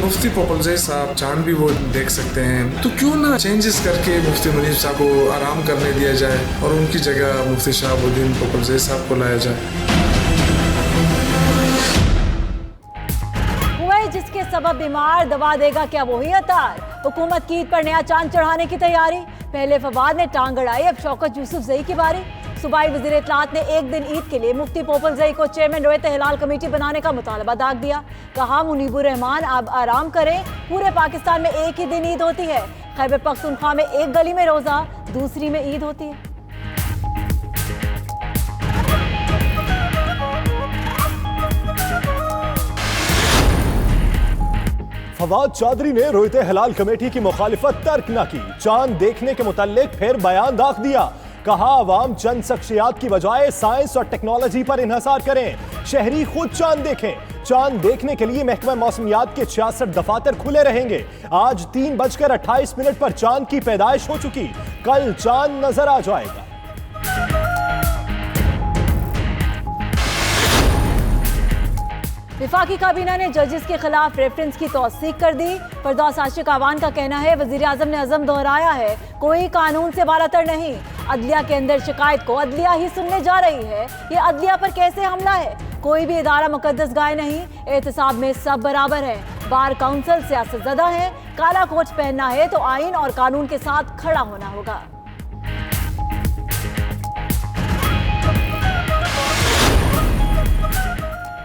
मुफ्ती पोपलजई साहब चांद भी वो देख सकते हैं, तो क्यों ना चेंजेस करके मुफ्ती मुनीब साहब को आराम करने दिया जाए और उनकी जगह मुफ्ती शहाबुद्दीन पोपलजई साहब को लाया जाए। जिसके सबब बीमार दवा देगा क्या वही अतार? हुकूमत की ईद पर नया चांद चढ़ाने की तैयारी। पहले फवाद ने टांग अड़ाई, अब शौकत यूसुफजई की बारी। सूबाई वज़ीर इत्तलात ने एक दिन ईद के लिए मुफ्ती पोपलजई को चेयरमैन रोयत हिलाल कमेटी बनाने का मुतालबा दाग दिया। कहा मुनीबुर रहमान अब आराम करें, पूरे पाकिस्तान में एक ही दिन ईद होती है। खैबर पख्तूनख्वा में एक गली में रोजा, दूसरी में ईद होती है। फवाद चौधरी ने रोयत हिलाल कमेटी की मुखालिफत तर्क न की। चांद देखने के मुताल्लिक फिर बयान दाख दिया। कहा अवाम चंद शख्सियात की बजाय साइंस और टेक्नोलॉजी पर इन्हसार करें, शहरी खुद चांद देखें। चांद देखने के लिए महकमा मौसमियात के 66 दफातर खुले रहेंगे। आज 3:28 पर चांद की पैदाइश हो चुकी, कल चांद नजर आ जाएगा। विफाकी काबीना ने जजेस के खिलाफ रेफरेंस की तौसीक कर दी। फरदौस आशिक आवान का कहना है वजीर आजम ने अज़म दोहराया है, कोई कानून से बालातर नहीं। अदलिया के अंदर शिकायत को अदलिया ही सुनने जा रही है, ये अदलिया पर कैसे हमला है? कोई भी इदारा मुकद्दस गाय नहीं, एहतसाब में सब बराबर है। बार काउंसिल सियासत ज़दा है, काला कोच पहनना है तो आइन और कानून के साथ खड़ा होना होगा।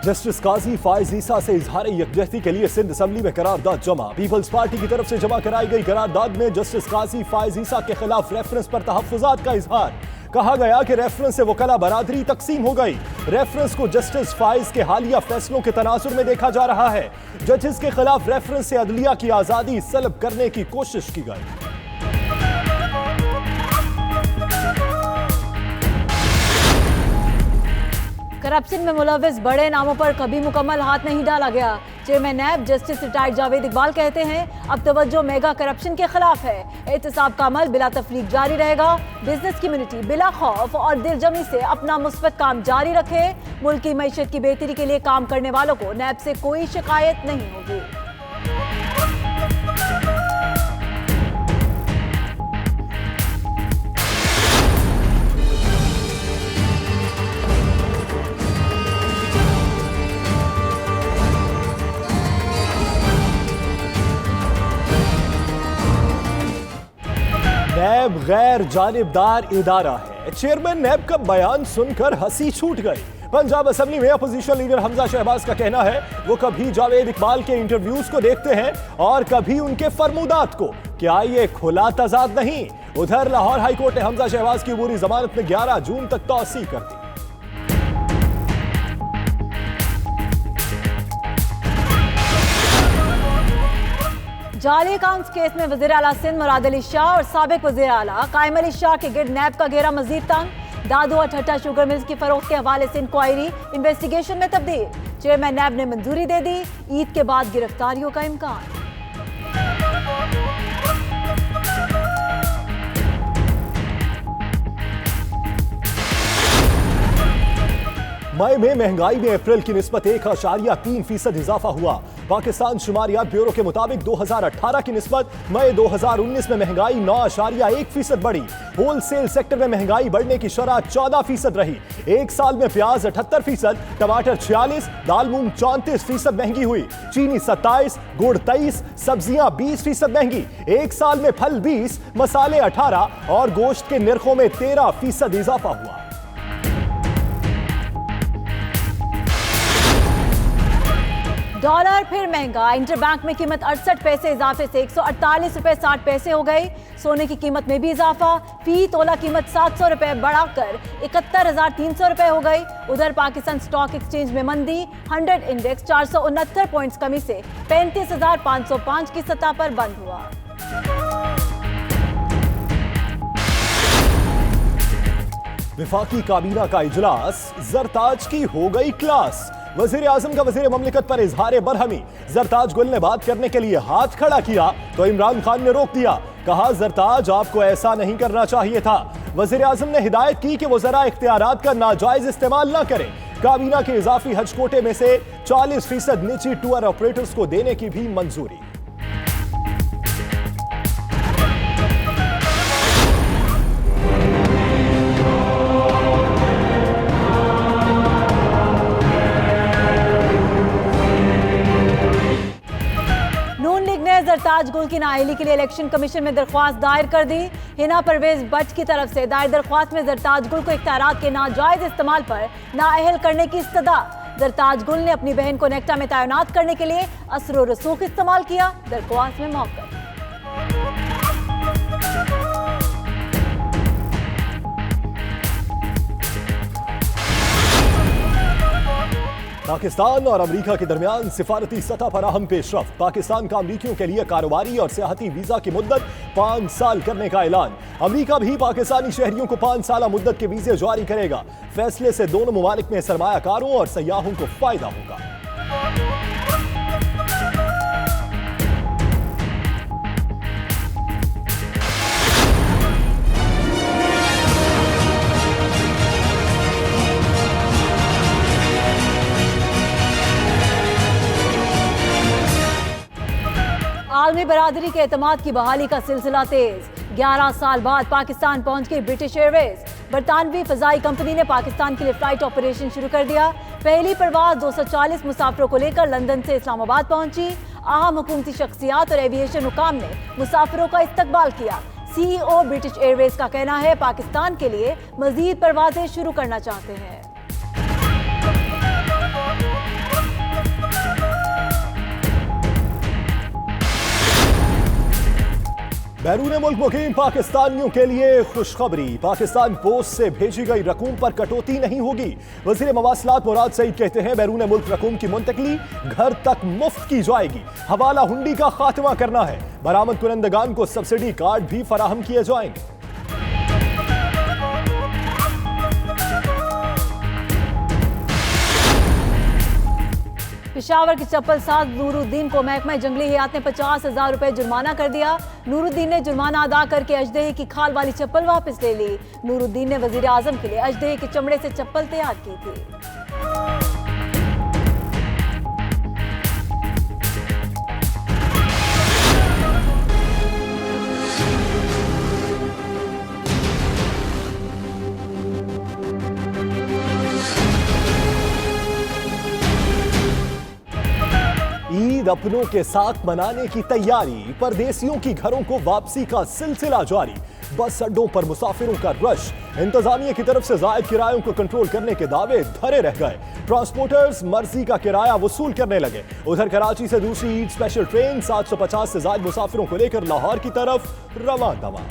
जस्टिस काजी फाइज ईसा से इजहार यकजहती के लिए सिंध असम्बली में करारदाद जमा। पीपल्स पार्टी की तरफ से जमा कराई गई करारदाद में जस्टिस काजी फाइज ईसा के खिलाफ रेफरेंस पर तहफ्फुजात का इजहार। कहा गया कि रेफरेंस से वकला बरादरी तकसीम हो गई। रेफरेंस को जस्टिस फाइज के हालिया फैसलों के तनाजुर में देखा जा रहा है। जजेस के खिलाफ रेफरेंस से अदलिया की आजादी सलब करने की कोशिश की गई। करप्शन में मुलविस बड़े नामों पर कभी मुकम्मल हाथ नहीं डाला गया। Chairman NAB justice retired Javed Iqbal कहते हैं अब तवज्जो मेगा करप्शन के खिलाफ है। एहतसाब का अमल बिला तफरीक जारी रहेगा। बिजनेस कम्युनिटी बिला खौफ और दिलजमी से अपना मुस्बत काम जारी रखे। मुल्क की मईशत की बेहतरी के लिए काम करने वालों को नैब से कोई शिकायत नहीं होगी। नैब गैर जानिबदार इदारा है। चेयरमैन नैब का बयान सुनकर हंसी छूट गई। पंजाब असेंबली में अपोजिशन लीडर हमजा शहबाज का कहना है वो कभी जावेद इकबाल के इंटरव्यूज को देखते हैं और कभी उनके फरमुदात को। क्या ये खुला तजाद नहीं? उधर लाहौर हाईकोर्ट ने हमजा शहबाज की अबूरी जमानत में 11 जून तक तौसीह कर दी। जाली अकाउंट्स केस में वज़ीर आला सिंध मुराद अली शाह और साबिक वज़ीर आला कायम अली शाह के गिर्द नैब का घेरा मजीद तंग। दादू और ठट्टा शुगर मिल्स की फरोख्त के हवाले से इंक्वायरी इन्वेस्टिगेशन में तब्दील। चेयरमैन नैब ने मंजूरी दे दी। ईद के बाद गिरफ्तारियों का इम्कान। मई में महंगाई में अप्रैल की निस्बत 1.3% इजाफा हुआ। पाकिस्तान शुमारियात ब्यूरो के मुताबिक 2018 की निस्बत मई 2019 में महंगाई 9.1% बढ़ी। होलसेल सेक्टर में महंगाई बढ़ने की शरह 14% रही। एक साल में प्याज 78%, टमाटर 46%, दाल मूंग 34% महंगी हुई। चीनी 27%, गुड़ 23%, सब्जियां 20% महंगी। एक साल में फल 20%, मसाले 18% और गोश्त के निर्खों में 13% इजाफा हुआ। डॉलर फिर महंगा। इंटरबैंक में कीमत 68 पैसे इजाफे से 148 रुपए 60 पैसे हो गई। सोने की कीमत में भी इजाफा, फी तोला कीमत 700 रुपए बढ़ाकर 71,300 रुपए हो गई। उधर पाकिस्तान स्टॉक एक्सचेंज में मंदी, 100 इंडेक्स 469 पॉइंट्स कमी से 35,505 की सतह पर बंद हुआ। विफाकी काबीना का इजलास, जरताज की हो गई क्लास। वजीर आजम का वजीर ममलिकत पर इजहार बरहमी। जरताज गुल ने बात करने के लिए हाथ खड़ा किया तो इमरान खान ने रोक दिया। कहा जरताज आपको ऐसा नहीं करना चाहिए था। वजीर आजम ने हिदायत की कि वो जरा इख्तियारात का नाजायज इस्तेमाल ना करें। काबीना के इजाफी हज कोटे में से 40% निजी टूर ऑपरेटर्स को देने की भी मंजूरी। नून लीग ने जरताज गुल की नाअहली के लिए इलेक्शन कमीशन में दरख्वास्त दायर कर दी। हिना परवेज भट्ट की तरफ से दायर दरख्वास्त में जरताज गुल को इख्तियारात के नाजायज इस्तेमाल पर नाअहल करने की इस्तदा। जरताज गुल ने अपनी बहन को नेक्टा में तैनात करने के लिए असर व रसूख इस्तेमाल किया। दरख्वास्त में मौक़िफ़। पाकिस्तान और अमेरिका के दरमियान सिफारती सतह पर अहम पेशरफ्त। पाकिस्तान का अमेरिकियों के लिए कारोबारी और सियाहती वीजा की मुद्दत 5 साल करने का ऐलान। अमेरिका भी पाकिस्तानी शहरियों को 5 साल मुद्दत के वीजे जारी करेगा। फैसले से दोनों ममालिक में सरमायाकारों और सयाहों को फायदा होगा। आलमी बरादरी के एतमाद की बहाली का सिलसिला तेज। 11 साल बाद पाकिस्तान पहुंच गई ब्रिटिश एयरवेज। बरतानवी फजाई कंपनी ने पाकिस्तान के लिए फ्लाइट ऑपरेशन शुरू कर दिया। पहली परवाज 240 मुसाफिरों को लेकर लंदन से इस्लामाबाद पहुंची। अहम हुकूमती शख्सियात और एविएशन हुकाम ने मुसाफिरों का इस्तकबाल किया। CEO ब्रिटिश एयरवेज का कहना है पाकिस्तान के लिए मजीद परवाजें शुरू करना चाहते हैं। बैरून मुल्क मुकीम पाकिस्तानियों के लिए खुशखबरी। पाकिस्तान पोस्ट से भेजी गई रकूम पर कटौती नहीं होगी। वज़ीर मवासलात मुराद सईद कहते हैं बैरून मुल्क रकूम की मुंतकली घर तक मुफ्त की जाएगी। हवाला हुंडी का खात्मा करना है। बरामद कुनंदगान को सब्सिडी कार्ड भी फराहम किए जाएंगे। पेशावर की चप्पल साज नूरुद्दीन को महकमा जंगली हयात ने 50,000 रुपए जुर्माना कर दिया। नूरुद्दीन ने जुर्माना अदा करके अजदहे की खाल वाली चप्पल वापस ले ली। नूरुद्दीन ने वजीर आजम के लिए अजदहे के चमड़े से चप्पल तैयार की थी। ईद अपनों के साथ मनाने की तैयारी। परदेसियों की घरों को वापसी का सिलसिला जारी। बस अड्डों पर मुसाफिरों का रश। इंतजामिया की तरफ से जायद किरायों को कंट्रोल करने के दावे धरे रह गए। ट्रांसपोर्टर्स मर्जी का किराया वसूल करने लगे। उधर कराची से दूसरी ईद स्पेशल ट्रेन 750 से ज्यादा मुसाफिरों को लेकर लाहौर की तरफ रवाना दवा।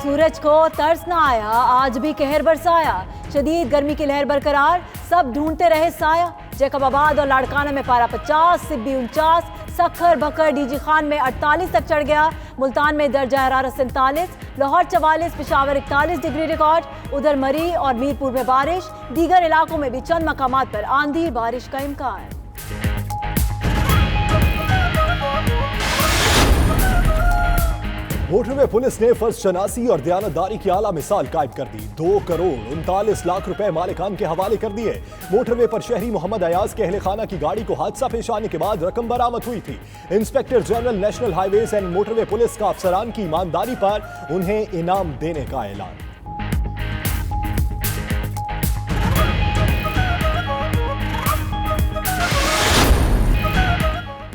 सूरज को तरस न आया, आज भी कहर बरसाया। शदीद गर्मी की लहर बरकरार, सब ढूंढते रहे साया। जैकबाबाद और लाड़काना में पारा 50, सिब्बी 49, सखर बकर डीजी खान में 48 तक चढ़ गया। मुल्तान में दर्जा हरारत 47, लाहौर 44, पेशावर 41 डिग्री रिकॉर्ड। उधर मरी और मीरपुर में बारिश। दीगर इलाकों में भी चंद मकामात पर आंधी बारिश का इम्कान। मोटरवे पुलिस ने फर्ज शनासी और दयानतदारी की आला मिसाल कायम कर दी। 2 करोड़ 39 लाख रुपए मालिकान के हवाले कर दिए। मोटरवे पर शहरी मोहम्मद अयाज के अहले खाना की गाड़ी को हादसा पेश आने के बाद रकम बरामद हुई थी। Inspector general national highways and motorway police का अफसरान की ईमानदारी पर उन्हें इनाम देने का ऐलान।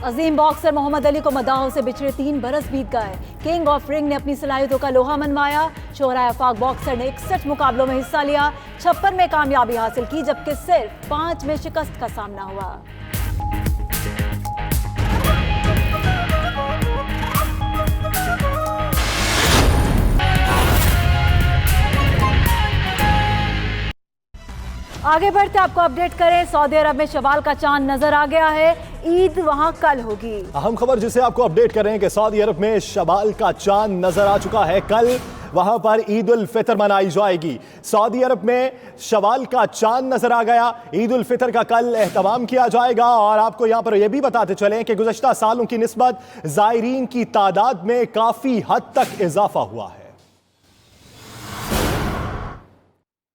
अजीम बॉक्सर मोहम्मद अली को मदाहों से बिछड़े 3 बरस बीत गए। किंग ऑफ रिंग ने अपनी सलाहियतों का लोहा मनवाया। शोहराए आफाक बॉक्सर ने 61 मुकाबलों में हिस्सा लिया, 56 में कामयाबी हासिल की, जबकि सिर्फ 5 में शिकस्त का सामना हुआ। आगे बढ़ते आपको अपडेट करें। सऊदी अरब में शवाल का चांद नजर आ गया है। ईद वहां कल होगी। अहम खबर जिसे आपको अपडेट कर रहे हैं कि सऊदी अरब में शवाल का चांद नजर आ चुका है। कल वहां पर ईद उल फितर मनाई जाएगी। सऊदी अरब में शवाल का चांद नजर आ गया। ईद उल फितर का कल एहतमाम किया जाएगा। और आपको यहां पर यह भी बताते चलें कि गुज़श्ता सालों की निस्बत ज़ायरीन की तादाद में काफी हद तक इजाफा हुआ है।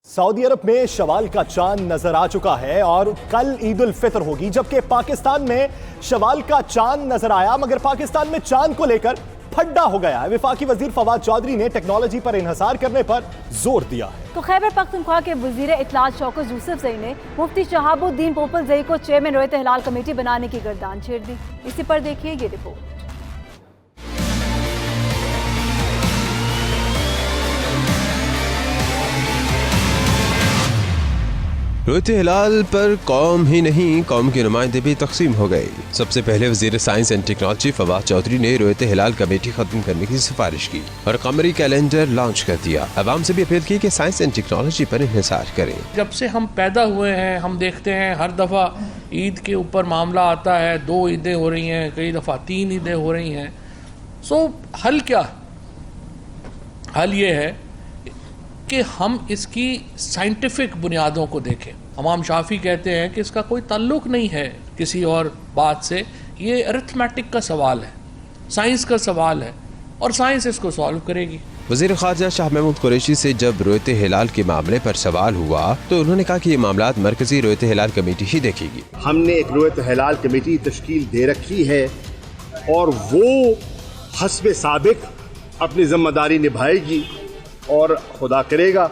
सऊदी अरब में शवाल का चांद नजर आ चुका है और कल ईद उल फितर होगी, जबकि पाकिस्तान में शवाल का चांद नजर आया मगर पाकिस्तान में चांद को लेकर फड्डा हो गया है। वफाकी वजीर फवाद चौधरी ने टेक्नोलॉजी पर इन्हसार करने पर जोर दिया है। तो खैबर पख्तूनख्वा के वजीर इत्तलात शौकत यूसुफजई ने मुफ्ती शहाबुद्दीन पोपलजई को चेयरमैन रोयत हिलाल कमेटी बनाने की गर्दान छेड़ दी। इसी पर देखिए ये रिपोर्ट। रोयत हिलाल पर कौम ही नहीं, कौम के नुमाइंदे भी तकसीम हो गए। सबसे पहले वजीर science and technology Fawad Chaudhry ने रोयत हिलाल कमेटी खत्म करने की सिफारिश की और कमरी कैलेंडर लॉन्च कर दिया। अवाम से भी अपील की कि साइंस एंड टेक्नोलॉजी पर इन्हिसार करें। जब से हम पैदा हुए हैं हम देखते हैं हर दफ़ा ईद के ऊपर मामला आता है, 2 ईदें हो रही हैं, कई दफ़ा 3 ईदें हो रही हैं। सो हल क्या? हल ये है कि हम इसकी साइंटिफिक बुनियादों को देखें। इमाम शाफी कहते हैं कि इसका कोई ताल्लुक नहीं है किसी और बात से, ये अरिथमेटिक का सवाल है, साइंस का सवाल है और साइंस इसको सॉल्व करेगी। वज़ीर ख़ारजा शाह महमूद कुरैशी से जब रोयत हिलाल के मामले पर सवाल हुआ तो उन्होंने कहा कि ये मामलात मरकजी रोयत हिलाल कमेटी ही देखेगी। हमने एक रोयत हिलाल कमेटी तश्कील दे रखी है और वो हस्बे साबिक अपनी जिम्मेदारी निभाएगी और खुदा करेगा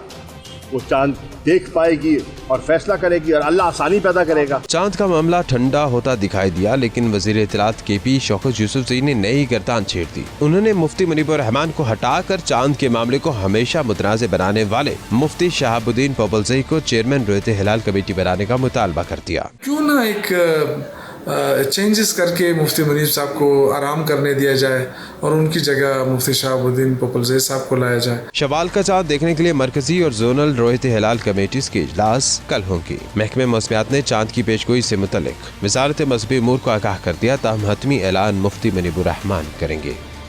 वो चांद देख पाएगी और फैसला करेगी और अल्लाह आसानी पैदा करेगा। चांद का मामला ठंडा होता दिखाई दिया, लेकिन वजीर इत्तलात KP शौकत यूसुफजई ने नई गर्दान छेड़ दी। उन्होंने मुफ्ती मुनीबुर रहमान को हटाकर चांद के मामले को हमेशा मुतनाज़ बनाने वाले मुफ्ती शहाबुद्दीन पोपलजई को चेयरमैन रोयत हिलाल कमेटी बनाने का मुतालबा कर दिया। क्यों ना एक चेंजेस करके मुफ्ती मुनीब साहब को आराम करने दिया जाए और उनकी जगह मुफ्ती शहाबुद्दीन पोपलजई साहब को लाया जाए। शवाल का चांद देखने के लिए मरकजी और जोनल रोयत हिलाल कमेटीज के इजलास कल होंगे। महकमे मौसमियात ने चांद की पेशगोई से मुतल्लिक वजारत मजहबी उमूर को आगाह कर दिया, ताहम हतमी ऐलान मुफ्ती मुनीबुर रहमान करेंगे।